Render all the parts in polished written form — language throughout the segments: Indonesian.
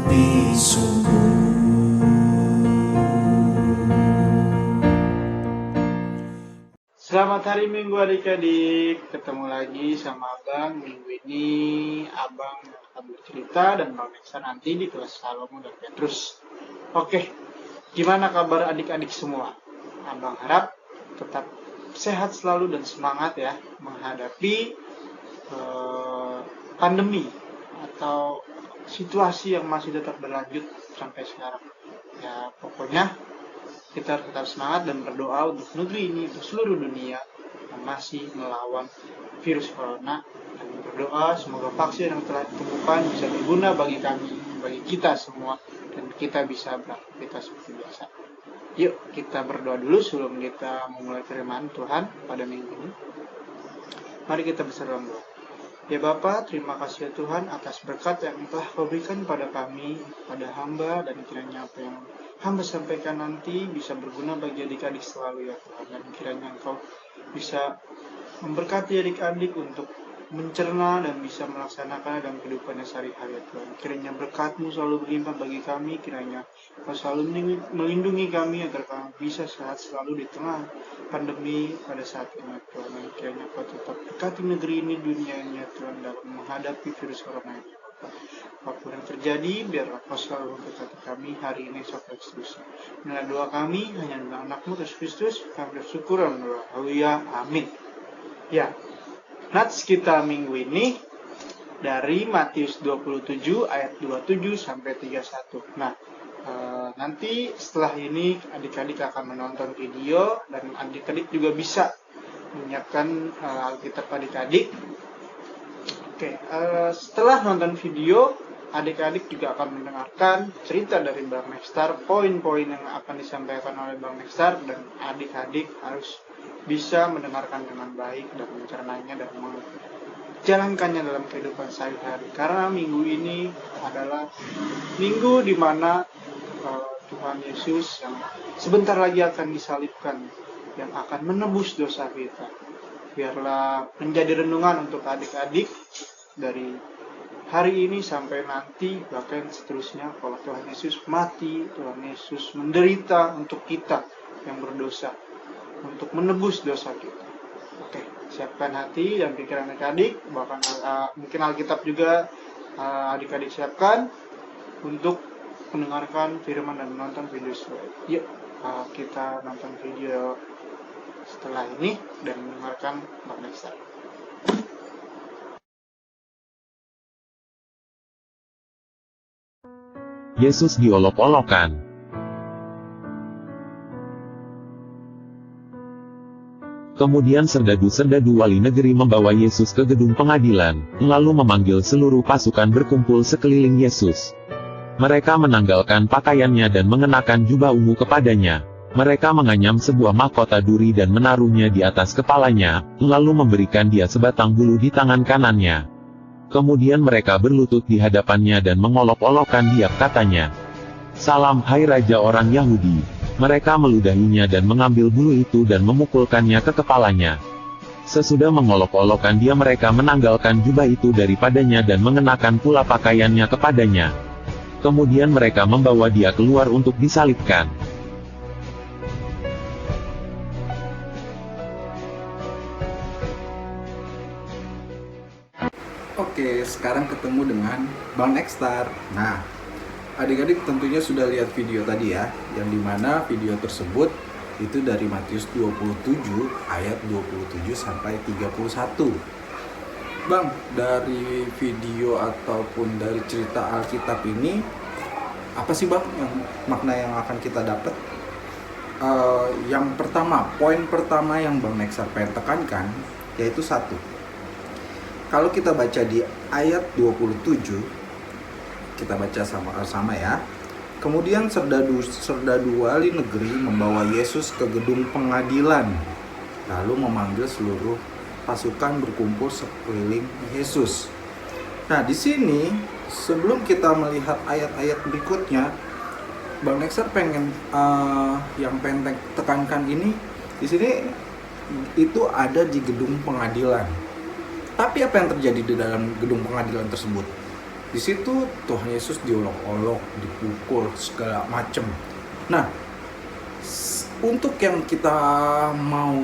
lebih sungguh. Selamat hari Minggu adik-adik, ketemu lagi sama Abang. Minggu ini Abang akan bercerita dan Bang Neksa nanti di kelas Salomo dan Petrus. Oke, gimana kabar adik-adik semua? Abang harap tetap sehat selalu dan semangat ya menghadapi pandemi atau situasi yang masih tetap berlanjut sampai sekarang. Ya pokoknya kita harus tetap semangat dan berdoa untuk negeri ini, untuk seluruh dunia yang masih melawan virus corona. Dan berdoa semoga vaksin yang telah ditemukan bisa berguna bagi kami, bagi kita semua, dan kita bisa beraktivitas seperti biasa. Yuk kita berdoa dulu sebelum kita memulai firman Tuhan pada minggu ini. Mari kita bersama doa. Ya Bapa, terima kasih ya Tuhan atas berkat yang telah Kau berikan pada kami, pada hamba, dan kiranya apa yang hamba sampaikan nanti bisa berguna bagi adik-adik selalu ya Tuhan. Dan kiranya Engkau bisa memberkati adik-adik untuk mencerna dan bisa melaksanakan dalam kehidupannya sehari-hari ya Tuhan. Kiranya berkat-Mu selalu berlimpah bagi kami, kiranya Kau selalu melindungi kami agar kami bisa sehat selalu di tengah pandemi pada saat ini ya Tuhan. Dan kiranya Kau tetap berkati negeri ini, dunia ini ya Tuhan, dalam menghadapi virus corona ini. Apapun yang terjadi, biarlah Kau selalu memberkati kami hari ini sampai seterusnya. Inilah doa kami, hanya dengan anak-Mu Yesus Kristus, kami bersyukur dan berdoa. Haleluya, amin. Ya, nats kita minggu ini dari Matius 27 ayat 27 sampai 31. Nah, nanti setelah ini adik-adik akan menonton video dan adik-adik juga bisa menyiapkan Alkitab adik-adik. Oke, setelah nonton video, adik-adik juga akan mendengarkan cerita dari Bang Nextar, poin-poin yang akan disampaikan oleh Bang Nextar, dan adik-adik harus bisa mendengarkan dengan baik dan mencernanya dan menjalankannya dalam kehidupan sehari-hari. Karena minggu ini adalah minggu di mana Tuhan Yesus yang sebentar lagi akan disalibkan, yang akan menebus dosa kita. Biarlah menjadi renungan untuk adik-adik dari hari ini sampai nanti, bahkan seterusnya, kalau Tuhan Yesus mati, Tuhan Yesus menderita untuk kita yang berdosa, untuk menebus dosa kita. Oke, siapkan hati dan pikiran adik-adik, bahkan mungkin Alkitab juga adik-adik siapkan untuk mendengarkan firman dan menonton video selanjutnya. Yuk kita nonton video setelah ini dan mendengarkan Bang Nextar. Yesus diolok-olokkan. Kemudian serdadu-serdadu wali negeri membawa Yesus ke gedung pengadilan, lalu memanggil seluruh pasukan berkumpul sekeliling Yesus. Mereka menanggalkan pakaiannya dan mengenakan jubah ungu kepadanya. Mereka menganyam sebuah mahkota duri dan menaruhnya di atas kepalanya, lalu memberikan dia sebatang bulu di tangan kanannya. Kemudian mereka berlutut di hadapannya dan mengolok-olokkan dia, katanya, "Salam, hai Raja orang Yahudi." Mereka meludahinya dan mengambil bulu itu dan memukulkannya ke kepalanya. Sesudah mengolok-olokkan dia, mereka menanggalkan jubah itu daripadanya dan mengenakan pula pakaiannya kepadanya. Kemudian mereka membawa dia keluar untuk disalibkan. Oke, sekarang ketemu dengan Bang Nextar. Nah, adik-adik tentunya sudah lihat video tadi ya, yang dimana video tersebut itu dari Matius 27 ayat 27 sampai 31. Bang, dari video ataupun dari cerita Alkitab ini, apa sih Bang yang makna yang akan kita dapat? Yang pertama, poin pertama yang Bang Nextar pengen tekankan, yaitu satu. Kalau kita baca di ayat 27, kita baca sama-sama ya. Kemudian serdadu wali negeri membawa Yesus ke gedung pengadilan, lalu memanggil seluruh pasukan berkumpul sekeliling Yesus. Nah, di sini sebelum kita melihat ayat-ayat berikutnya, Bang Nextar pengen yang pengen tekankan ini di sini itu ada di gedung pengadilan. Tapi apa yang terjadi di dalam gedung pengadilan tersebut? Di situ Tuhan Yesus diolok-olok, dipukul segala macem. Nah, untuk yang kita mau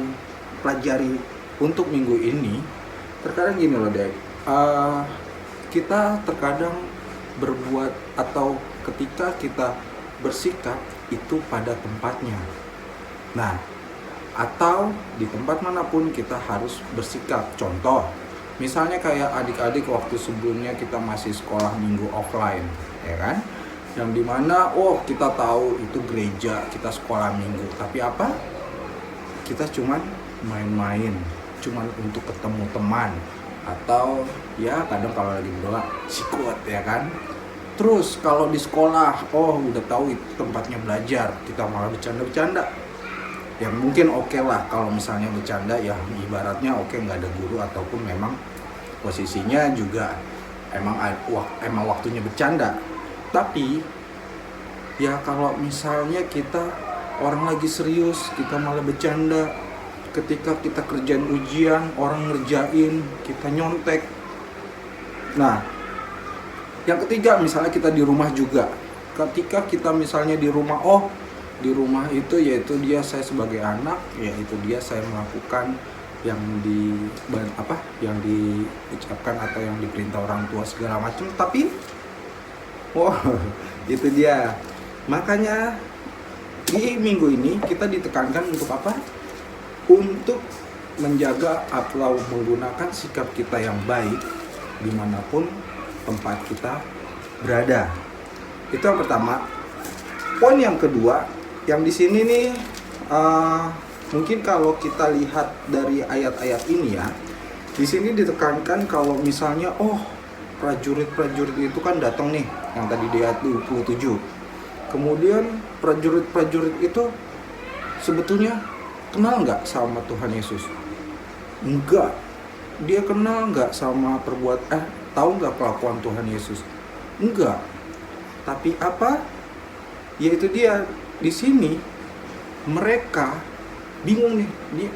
pelajari untuk minggu ini, terkadang gini loh Dek, kita terkadang berbuat atau ketika kita bersikap itu pada tempatnya. Nah, atau di tempat manapun kita harus bersikap. Contoh, misalnya kayak adik-adik waktu sebelumnya kita masih sekolah minggu offline, ya kan? Yang dimana, kita tahu itu gereja, kita sekolah minggu. Tapi apa? Kita cuman main-main, cuman untuk ketemu teman. Atau ya kadang kalau lagi berdoa, sikut, ya kan? Terus kalau di sekolah, udah tahu itu tempatnya belajar, kita malah bercanda-bercanda. Ya mungkin oke lah kalau misalnya bercanda, ya ibaratnya nggak ada guru ataupun memang posisinya juga emang waktunya bercanda. Tapi ya kalau misalnya kita orang lagi serius, kita malah bercanda. Ketika kita kerjaan ujian, orang ngerjain, kita nyontek. Nah, yang ketiga misalnya kita di rumah juga. Ketika kita misalnya di rumah, di rumah itu yaitu dia saya sebagai anak, yaitu dia saya melakukan yang diucapkan atau yang diperintah orang tua segala macam. Tapi itu dia. Makanya di minggu ini kita ditekankan untuk apa? Untuk menjaga atau menggunakan sikap kita yang baik dimanapun tempat kita berada. Itu yang pertama. Poin yang kedua, yang di sini nih, mungkin kalau kita lihat dari ayat-ayat ini ya, di sini ditekankan kalau misalnya, prajurit-prajurit itu kan datang nih, yang tadi di ayat 27. Kemudian prajurit-prajurit itu sebetulnya kenal nggak sama Tuhan Yesus? Enggak. Dia kenal nggak sama tahu nggak kelakuan Tuhan Yesus? Enggak. Tapi apa? Yaitu dia. Di sini mereka bingung nih, dia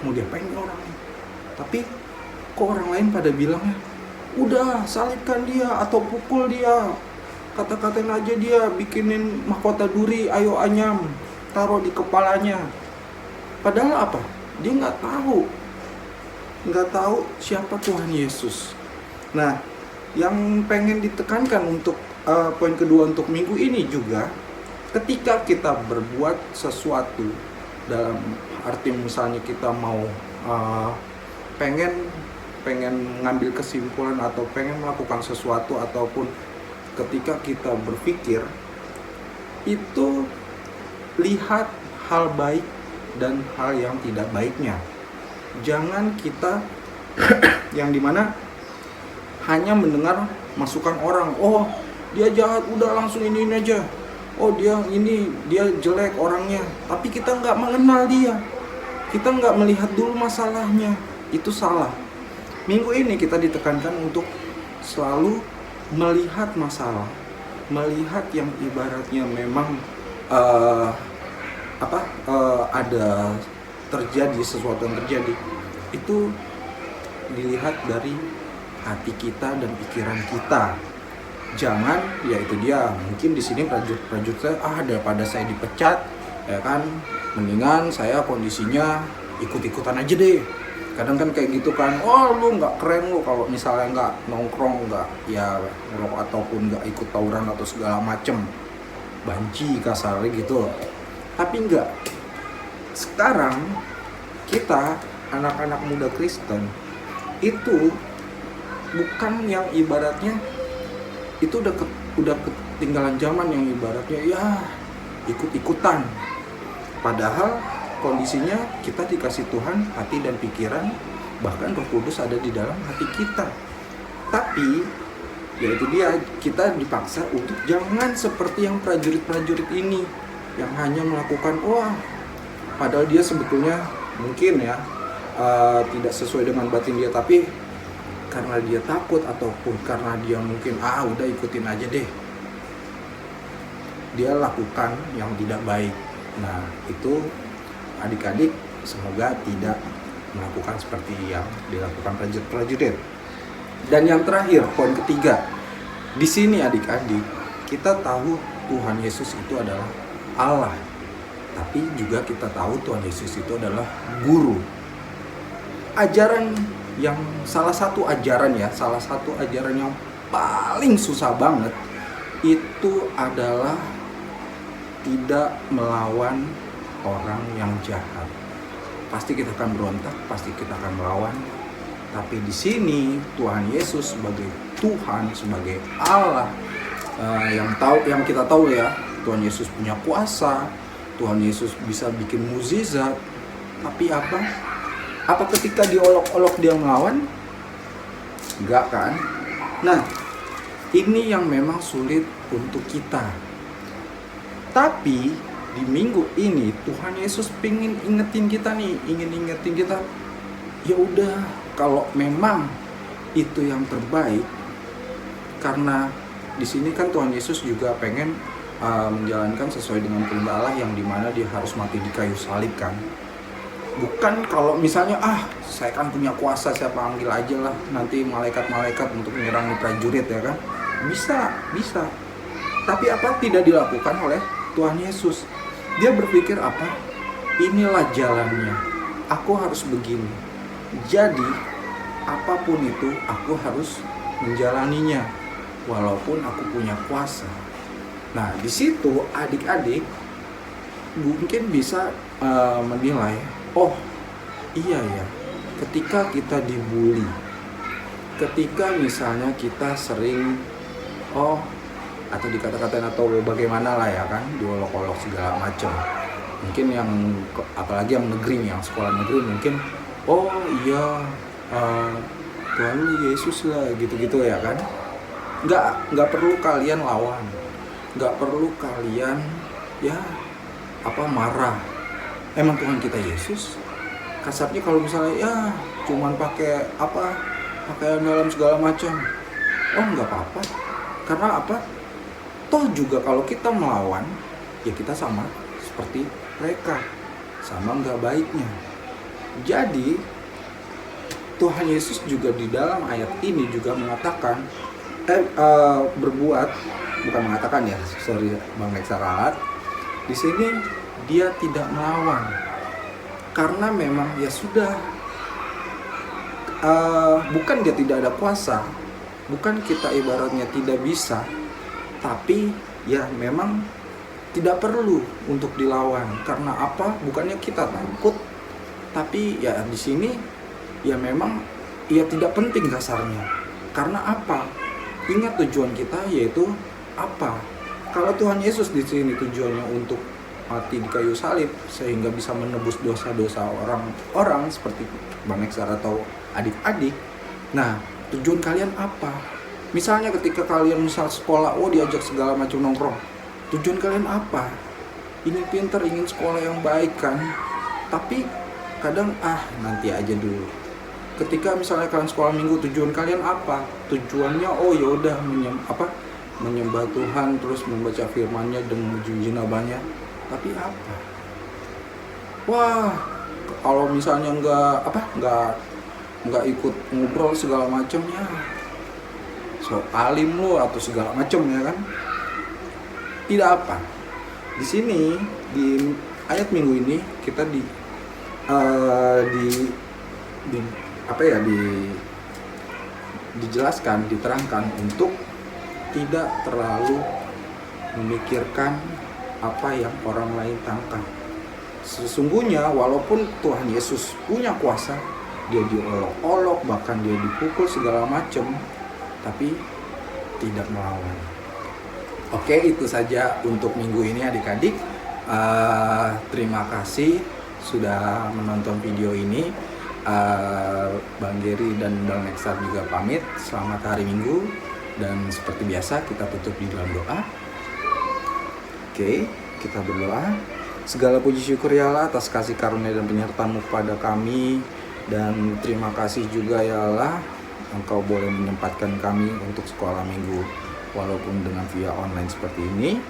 mau diapain orang nih. Tapi kok orang lain pada bilangnya, udah salibkan dia atau pukul dia, kata-katain aja dia, bikinin mahkota duri, ayo anyam, taruh di kepalanya. Padahal apa? Dia nggak tahu siapa Tuhan Yesus. Nah, yang pengen ditekankan untuk poin kedua untuk minggu ini juga, ketika kita berbuat sesuatu dalam arti misalnya kita mau pengen mengambil kesimpulan atau pengen melakukan sesuatu, ataupun ketika kita berpikir itu lihat hal baik dan hal yang tidak baiknya. Jangan kita yang dimana hanya mendengar masukan orang, dia jahat, udah langsung ini aja. Dia jelek orangnya, tapi kita nggak mengenal dia, kita nggak melihat dulu masalahnya. Itu salah. Minggu ini kita ditekankan untuk selalu melihat masalah, melihat yang ibaratnya memang ada terjadi sesuatu yang terjadi, itu dilihat dari hati kita dan pikiran kita. Jangan, itu dia, mungkin di sini prajurit saya, daripada saya dipecat, ya kan, mendingan saya kondisinya ikut-ikutan aja deh. Kadang kan kayak gitu kan, lu nggak keren lu kalau misalnya nggak nongkrong, nggak ya ngerokok ataupun nggak ikut tawuran atau segala macem, banci kasarnya gitu. Tapi enggak. Sekarang kita anak-anak muda Kristen itu bukan yang ibaratnya itu udah ketinggalan zaman, yang ibaratnya ya ikut-ikutan. Padahal kondisinya kita dikasih Tuhan hati dan pikiran, bahkan Roh Kudus ada di dalam hati kita. Tapi yaitu dia, kita dipaksa untuk jangan seperti yang prajurit-prajurit ini yang hanya melakukan padahal dia sebetulnya mungkin ya tidak sesuai dengan batin dia, tapi karena dia takut ataupun karena dia mungkin udah ikutin aja deh, dia lakukan yang tidak baik. Nah, itu adik-adik semoga tidak melakukan seperti yang dilakukan prajurit-prajurit. Dan yang terakhir, poin ketiga, Di sini adik-adik, kita tahu Tuhan Yesus itu adalah Allah. Tapi juga kita tahu Tuhan Yesus itu adalah guru. Salah satu ajaran yang paling susah banget itu adalah tidak melawan orang yang jahat. Pasti kita akan berontak, pasti kita akan melawan. Tapi di sini Tuhan Yesus sebagai Tuhan, sebagai Allah, yang kita tahu ya, Tuhan Yesus punya kuasa, Tuhan Yesus bisa bikin mukjizat. Tapi apa ketika diolok-olok dia melawan? Enggak kan? Nah, ini yang memang sulit untuk kita. Tapi di minggu ini Tuhan Yesus ingin ingetin kita, ya udah, kalau memang itu yang terbaik, karena di sini kan Tuhan Yesus juga pengen menjalankan sesuai dengan perintah Allah, yang dimana dia harus mati di kayu salib kan. Bukan kalau misalnya saya kan punya kuasa, saya panggil aja lah nanti malaikat-malaikat untuk menyerang prajurit ya kan. Bisa. Tapi apa tidak dilakukan oleh Tuhan Yesus? Dia berpikir inilah jalannya, aku harus begini. Jadi apapun itu aku harus menjalaninya walaupun aku punya kuasa. Nah, di situ adik-adik mungkin bisa menilai, oh iya ya, ketika kita dibully, ketika misalnya kita sering atau dikata-katain atau bagaimana lah ya kan, diolok-olok segala macam. Mungkin yang apalagi yang negeri, yang sekolah negeri, mungkin Tuhan Yesus lah gitu-gitu ya kan. Nggak perlu kalian lawan, nggak perlu kalian marah. Emang Tuhan kita Yesus kasarnya kalau misalnya cuman pakai pakaian dalam segala macam, nggak apa-apa. Karena toh juga kalau kita melawan, ya kita sama seperti mereka, sama nggak baiknya. Jadi Tuhan Yesus juga di dalam ayat ini juga mengatakan Bang Eksarat, di sini dia tidak melawan karena memang ya sudah, bukan dia tidak ada kuasa, bukan kita ibaratnya tidak bisa, tapi ya memang tidak perlu untuk dilawan. Karena bukannya kita takut, tapi ya di sini ya memang ya tidak penting kasarnya. Karena ingat tujuan kita, yaitu kalau Tuhan Yesus di sini tujuannya untuk mati di kayu salib sehingga bisa menebus dosa-dosa orang seperti Bang Eksar atau adik-adik. Nah, tujuan kalian apa? Misalnya ketika kalian sekolah, diajak segala macam nongkrong. Tujuan kalian apa? Ingin pintar, ingin sekolah yang baik kan? Tapi kadang nanti aja dulu. Ketika misalnya kalian sekolah minggu, tujuan kalian apa? Tujuannya yaudah menyembah Tuhan, terus membaca firman-Nya dan memuji namanya. Tapi kalau misalnya nggak ikut ngobrol segala macam, ya so alim lo atau segala macam ya kan. Tidak di sini di ayat minggu ini kita dijelaskan, diterangkan untuk tidak terlalu memikirkan apa yang orang lain tangkap. Sesungguhnya walaupun Tuhan Yesus punya kuasa, dia diolok-olok, bahkan dia dipukul segala macam, tapi tidak melawan. Oke, itu saja untuk minggu ini adik-adik. Terima kasih sudah menonton video ini. Bang Geri dan Bang Eksar juga pamit. Selamat hari Minggu. Dan seperti biasa kita tutup di dalam doa. Oke, kita berdoa. Segala puji syukur ya Allah atas kasih karunia dan penyertaan-Mu kepada kami. Dan terima kasih juga ya Allah, Engkau boleh menyempatkan kami untuk sekolah minggu walaupun dengan via online seperti ini.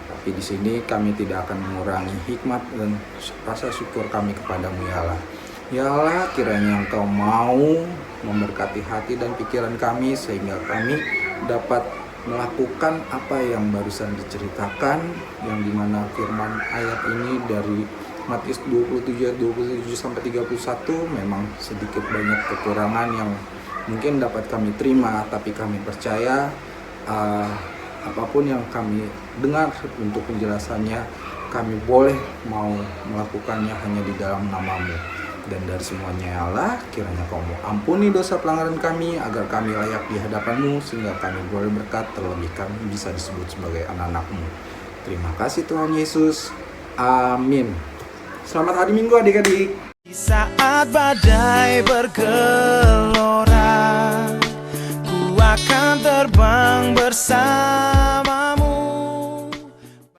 Tapi di sini kami tidak akan mengurangi hikmat dan rasa syukur kami kepadamu ya Allah. Ya Allah, kiranya Engkau mau memberkati hati dan pikiran kami sehingga kami dapat melakukan apa yang barusan diceritakan, yang dimana firman ayat ini dari Matius 27 ayat 27 sampai 31 memang sedikit banyak kekurangan yang mungkin dapat kami terima, tapi kami percaya apapun yang kami dengar untuk penjelasannya, kami boleh mau melakukannya hanya di dalam nama-Mu. Dan dari semuanya ya Allah, kiranya Kau ampuni dosa pelanggaran kami, agar kami layak di hadapan-Mu, sehingga kami boleh berkat, terlebih kami bisa disebut sebagai anak-anak-Mu. Terima kasih Tuhan Yesus. Amin. Selamat hari Minggu adik-adik. Di saat badai bergelora, ku akan terbang bersama